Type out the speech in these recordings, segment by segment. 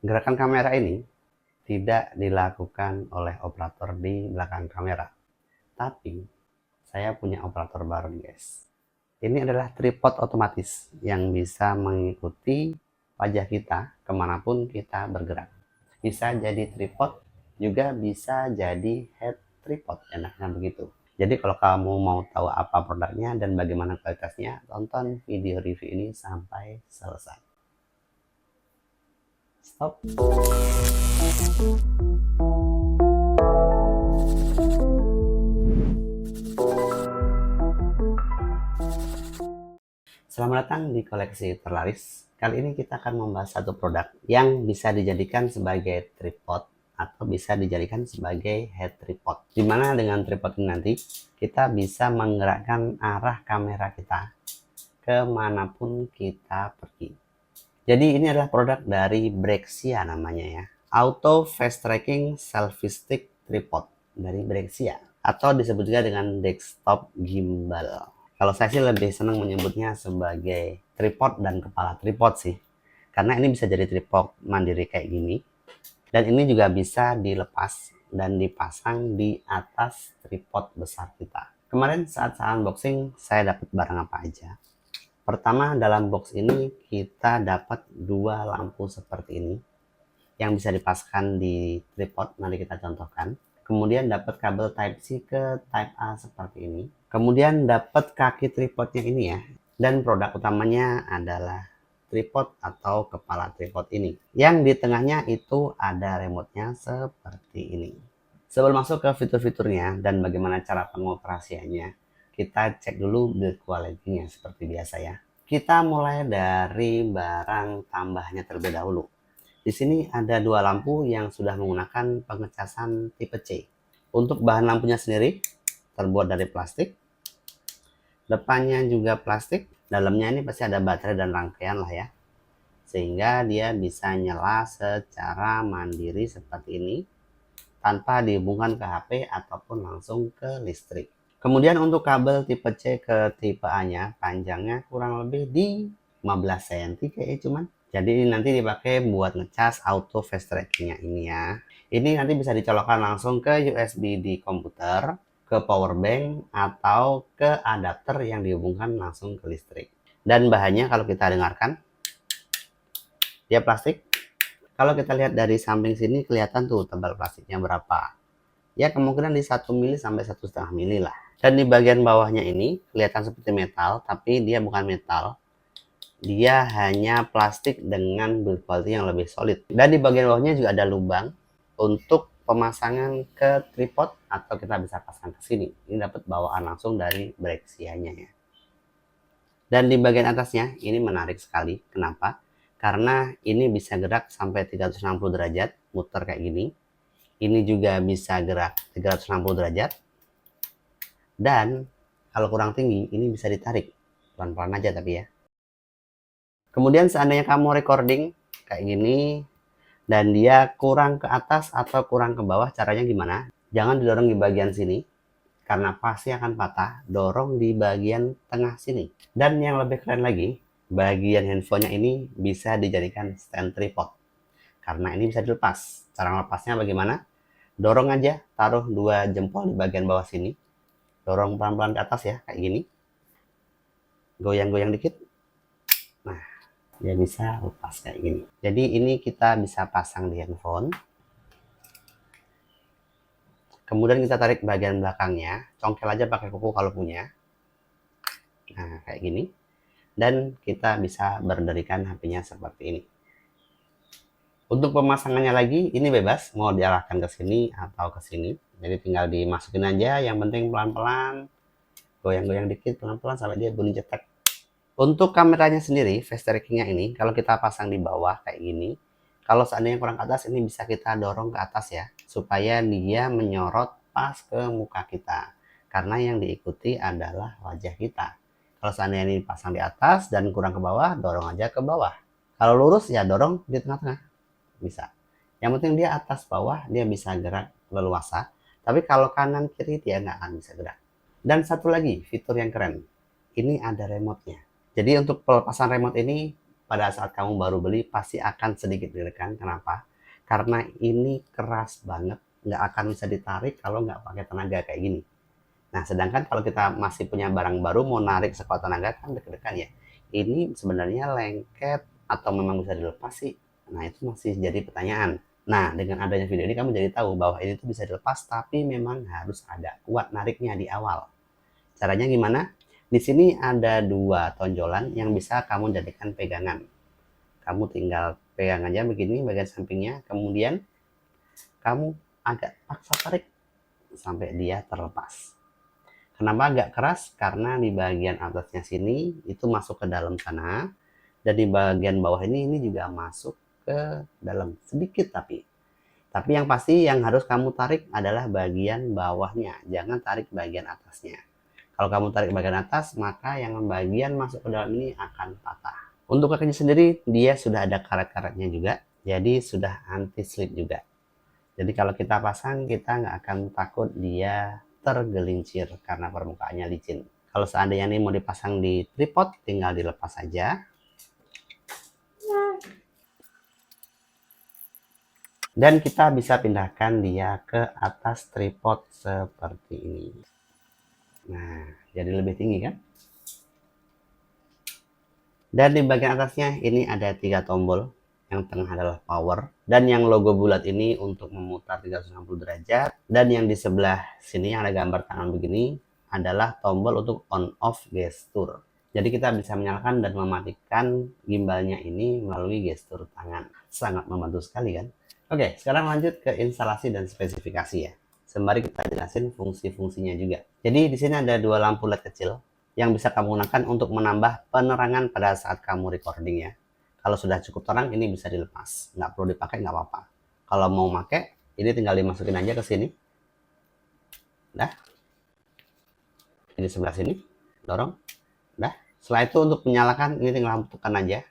Gerakan kamera ini tidak dilakukan oleh operator di belakang kamera, tapi saya punya operator baru nih guys. Ini adalah tripod otomatis yang bisa mengikuti wajah kita kemanapun kita bergerak. Bisa jadi tripod, juga bisa jadi head tripod, enaknya begitu. Jadi kalau kamu mau tahu apa produknya dan bagaimana kualitasnya, tonton video review ini sampai selesai. Stop. Selamat datang di koleksi terlaris. Kali ini kita akan membahas satu produk yang bisa dijadikan sebagai tripod atau bisa dijadikan sebagai head tripod. Dimana dengan tripod ini nanti kita bisa menggerakkan arah kamera kita kemanapun kita pergi. Jadi ini adalah produk dari Brexia namanya ya. Auto Fast Tracking Selfie Stick Tripod dari Brexia. Atau disebut juga dengan desktop gimbal. Kalau saya sih lebih senang menyebutnya sebagai tripod dan kepala tripod sih. Karena ini bisa jadi tripod mandiri kayak gini. Dan ini juga bisa dilepas dan dipasang di atas tripod besar kita. Kemarin saat saya unboxing, saya dapat barang apa aja. Pertama, dalam box ini kita dapat dua lampu seperti ini yang bisa dipasangkan di tripod, nanti kita contohkan. Kemudian dapat kabel Type-C ke Type-A seperti ini. Kemudian dapat kaki tripodnya ini ya. Dan produk utamanya adalah tripod atau kepala tripod ini. Yang di tengahnya itu ada remote-nya seperti ini. Sebelum masuk ke fitur-fiturnya dan bagaimana cara pengoperasiannya, kita cek dulu build quality-nya seperti biasa ya. Kita mulai dari barang tambahnya terlebih dahulu. Di sini ada dua lampu yang sudah menggunakan pengecasan tipe C. Untuk bahan lampunya sendiri terbuat dari plastik. Depannya juga plastik. Dalamnya ini pasti ada baterai dan rangkaian lah ya. Sehingga dia bisa nyala secara mandiri seperti ini, tanpa dihubungkan ke HP ataupun langsung ke listrik. Kemudian untuk kabel tipe C ke tipe A nya panjangnya kurang lebih di 15 cm kayaknya cuman. Jadi nanti dipakai buat ngecas auto fast trackingnya ini ya. Ini nanti bisa dicolokkan langsung ke USB di komputer, ke power bank, atau ke adapter yang dihubungkan langsung ke listrik. Dan bahannya kalau kita dengarkan, dia plastik. Kalau kita lihat dari samping sini kelihatan tuh tebal plastiknya berapa. Ya kemungkinan di 1 mili sampai 1,5 mili lah. Dan di bagian bawahnya ini kelihatan seperti metal, tapi dia bukan metal. Dia hanya plastik dengan build quality yang lebih solid. Dan di bagian bawahnya juga ada lubang untuk pemasangan ke tripod atau kita bisa pasang ke sini. Ini dapat bawaan langsung dari Brexia-nya ya. Dan di bagian atasnya ini menarik sekali. Kenapa? Karena ini bisa gerak sampai 360 derajat, muter kayak gini. Ini juga bisa gerak 360 derajat. Dan kalau kurang tinggi, ini bisa ditarik. Pelan-pelan aja tapi ya. Kemudian seandainya kamu recording kayak gini, dan dia kurang ke atas atau kurang ke bawah, caranya gimana? Jangan didorong di bagian sini, karena pasti akan patah. Dorong di bagian tengah sini. Dan yang lebih keren lagi, bagian handphonenya ini bisa dijadikan stand tripod. Karena ini bisa dilepas. Cara melepasnya bagaimana? Dorong aja, taruh dua jempol di bagian bawah sini. Dorong pelan-pelan ke atas ya, kayak gini. Goyang-goyang dikit. Nah, dia bisa lepas kayak gini. Jadi ini kita bisa pasang di handphone. Kemudian kita tarik bagian belakangnya, congkel aja pakai kuku kalau punya. Nah, kayak gini. Dan kita bisa berdirikan HP-nya seperti ini. Untuk pemasangannya lagi, ini bebas, mau diarahkan ke sini atau ke sini. Jadi tinggal dimasukin aja, yang penting pelan-pelan. Goyang-goyang dikit pelan-pelan sampai dia bunyi cetek. Untuk kameranya sendiri, fast trackingnya ini, kalau kita pasang di bawah kayak gini, kalau seandainya kurang ke atas, ini bisa kita dorong ke atas ya, supaya dia menyorot pas ke muka kita. Karena yang diikuti adalah wajah kita. Kalau seandainya ini pasang di atas dan kurang ke bawah, dorong aja ke bawah. Kalau lurus ya dorong di tengah-tengah. Bisa. Yang penting dia atas bawah, dia bisa gerak leluasa. Tapi kalau kanan kiri dia nggak akan bisa gerak. Dan satu lagi fitur yang keren, ini ada remote-nya. Jadi untuk pelepasan remote ini pada saat kamu baru beli pasti akan sedikit deg-degan. Kenapa? Karena ini keras banget, nggak akan bisa ditarik kalau nggak pakai tenaga kayak gini. Nah, sedangkan kalau kita masih punya barang baru mau narik sekuat tenaga kan deg-degan ya. Ini sebenarnya lengket atau memang bisa dilepas sih? Nah, itu masih jadi pertanyaan. Nah, dengan adanya video ini kamu jadi tahu bahwa ini tuh bisa dilepas, tapi memang harus ada kuat nariknya di awal. Caranya gimana? Di sini ada dua tonjolan yang bisa kamu jadikan pegangan. Kamu tinggal pegang aja begini bagian sampingnya, kemudian kamu agak paksa tarik sampai dia terlepas. Kenapa agak keras? Karena di bagian atasnya sini itu masuk ke dalam sana, dan di bagian bawah ini juga masuk ke dalam sedikit tapi yang pasti yang harus kamu tarik adalah bagian bawahnya, jangan tarik bagian atasnya. Kalau kamu tarik bagian atas, maka yang bagian masuk ke dalam ini akan patah. Untuk kakinya sendiri, dia sudah ada karet-karetnya juga, jadi sudah anti slip juga. Jadi kalau kita pasang, kita nggak akan takut dia tergelincir karena permukaannya licin. Kalau seandainya ini mau dipasang di tripod, tinggal dilepas saja. Dan kita bisa pindahkan dia ke atas tripod seperti ini. Nah, jadi lebih tinggi kan? Dan di bagian atasnya ini ada 3 tombol. Yang tengah adalah power, dan yang logo bulat ini untuk memutar 360 derajat, dan yang di sebelah sini yang ada gambar tangan begini adalah tombol untuk on off gestur. Jadi kita bisa menyalakan dan mematikan gimbalnya ini melalui gestur tangan. Sangat membantu sekali kan? Oke, sekarang lanjut ke instalasi dan spesifikasi ya. Sembari kita jelasin fungsi-fungsinya juga. Jadi di sini ada 2 lampu LED kecil yang bisa kamu gunakan untuk menambah penerangan pada saat kamu recording ya. Kalau sudah cukup terang, ini bisa dilepas. Nggak perlu dipakai, nggak apa-apa. Kalau mau pakai, ini tinggal dimasukin aja ke sini. Dah. Ini sebelah sini. Dorong. Dah. Setelah itu untuk menyalakan, ini tinggal tekan aja.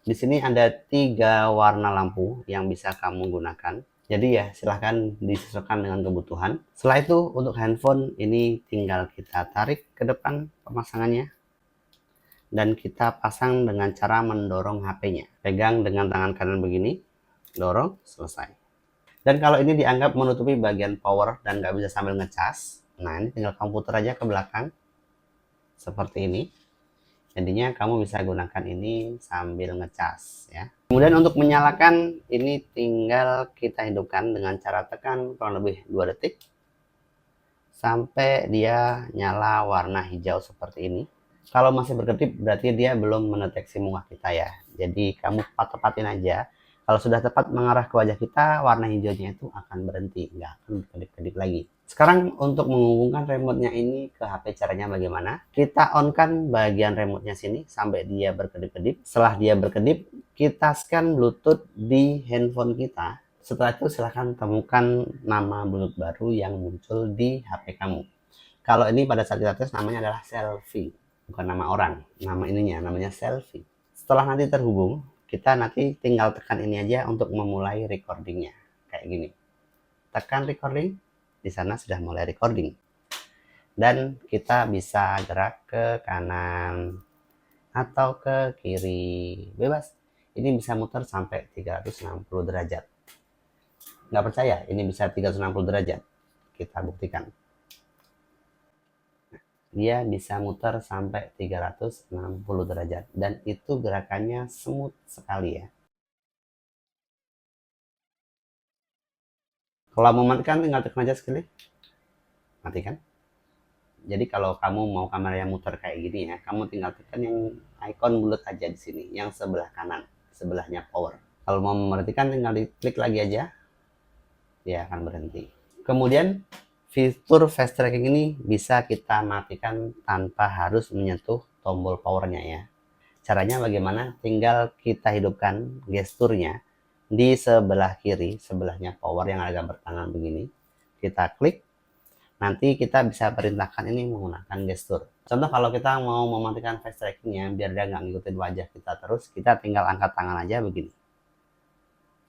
Di sini ada 3 warna lampu yang bisa kamu gunakan. Jadi ya, silahkan disesuaikan dengan kebutuhan. Setelah itu, untuk handphone, ini tinggal kita tarik ke depan pemasangannya. Dan kita pasang dengan cara mendorong HP-nya. Pegang dengan tangan kanan begini, dorong, selesai. Dan kalau ini dianggap menutupi bagian power dan nggak bisa sambil ngecas, nah ini tinggal kamu putar aja ke belakang, seperti ini. Jadinya kamu bisa gunakan ini sambil ngecas ya. Kemudian untuk menyalakan, ini tinggal kita hidupkan dengan cara tekan kurang lebih 2 detik, sampai dia nyala warna hijau seperti ini. Kalau masih berkedip berarti dia belum mendeteksi muka kita ya. Jadi kamu tepatin aja. Kalau sudah tepat mengarah ke wajah kita, warna hijaunya itu akan berhenti, nggak akan berkedip-kedip lagi. Sekarang untuk menghubungkan remote-nya ini ke HP, caranya bagaimana? Kita on-kan bagian remote-nya sini sampai dia berkedip-kedip. Setelah dia berkedip, kita scan Bluetooth di handphone kita. Setelah itu silahkan temukan nama Bluetooth baru yang muncul di HP kamu. Kalau ini pada saat kita tes namanya adalah Selfie. Bukan nama orang, nama ininya namanya Selfie. Setelah nanti terhubung, kita nanti tinggal tekan ini aja untuk memulai recordingnya. Kayak gini. Tekan recording, di sana sudah mulai recording. Dan kita bisa gerak ke kanan atau ke kiri. Bebas. Ini bisa muter sampai 360 derajat. Nggak percaya? Ini bisa 360 derajat. Kita buktikan. Dia bisa muter sampai 360 derajat dan itu gerakannya smooth sekali ya. Kalau mau matikan tinggal tekan aja sekali, matikan. Jadi kalau kamu mau kamera yang muter kayak gini ya, kamu tinggal tekan yang icon bulat aja di sini, yang sebelah kanan, sebelahnya power. Kalau mau mematikan tinggal diklik lagi aja, dia akan berhenti. Kemudian fitur fast tracking ini bisa kita matikan tanpa harus menyentuh tombol powernya ya. Caranya bagaimana? Tinggal kita hidupkan gesturnya di sebelah kiri, sebelahnya power yang ada gambar tangan begini. Kita klik, nanti kita bisa perintahkan ini menggunakan gestur. Contoh kalau kita mau mematikan fast trackingnya biar dia nggak ngikutin wajah kita terus, kita tinggal angkat tangan aja begini.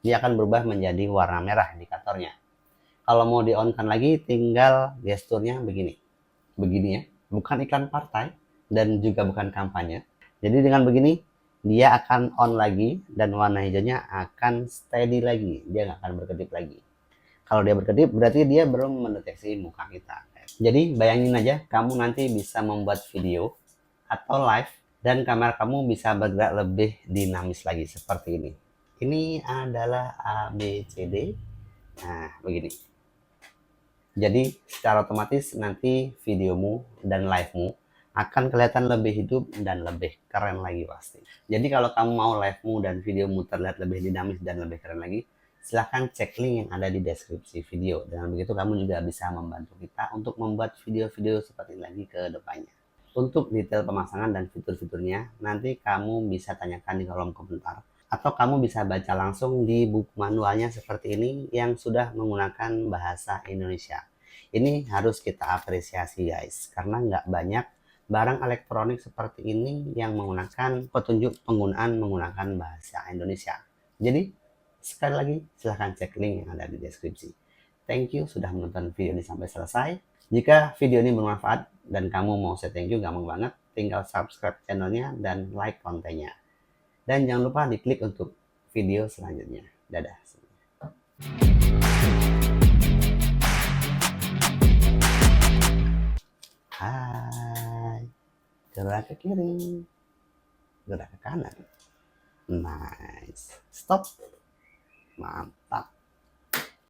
Dia akan berubah menjadi warna merah indikatornya. Kalau mau di on kan lagi, tinggal gesturnya begini. Begini ya, bukan iklan partai dan juga bukan kampanye. Jadi dengan begini dia akan on lagi dan warna hijaunya akan steady lagi, dia nggak akan berkedip lagi. Kalau dia berkedip berarti dia belum mendeteksi muka kita. Jadi bayangin aja kamu nanti bisa membuat video atau live dan kamera kamu bisa bergerak lebih dinamis lagi seperti ini. Ini adalah ABCD. Nah, begini. Jadi secara otomatis nanti videomu dan livemu akan kelihatan lebih hidup dan lebih keren lagi pasti. Jadi kalau kamu mau livemu dan videomu terlihat lebih dinamis dan lebih keren lagi, silahkan cek link yang ada di deskripsi video. Dengan begitu kamu juga bisa membantu kita untuk membuat video-video seperti ini lagi ke depannya. Untuk detail pemasangan dan fitur-fiturnya, nanti kamu bisa tanyakan di kolom komentar. Atau kamu bisa baca langsung di buku manualnya seperti ini yang sudah menggunakan bahasa Indonesia. Ini harus kita apresiasi guys, karena nggak banyak barang elektronik seperti ini yang menggunakan petunjuk penggunaan menggunakan bahasa Indonesia. Jadi, sekali lagi silahkan cek link yang ada di deskripsi. Thank you sudah menonton video ini sampai selesai. Jika video ini bermanfaat dan kamu mau say thank you, gampang banget. Tinggal subscribe channelnya dan like kontennya. Dan jangan lupa diklik untuk video selanjutnya. Dadah semuanya. Hai. Gerak ke kiri. Gerak ke kanan. Nice. Stop. Mantap.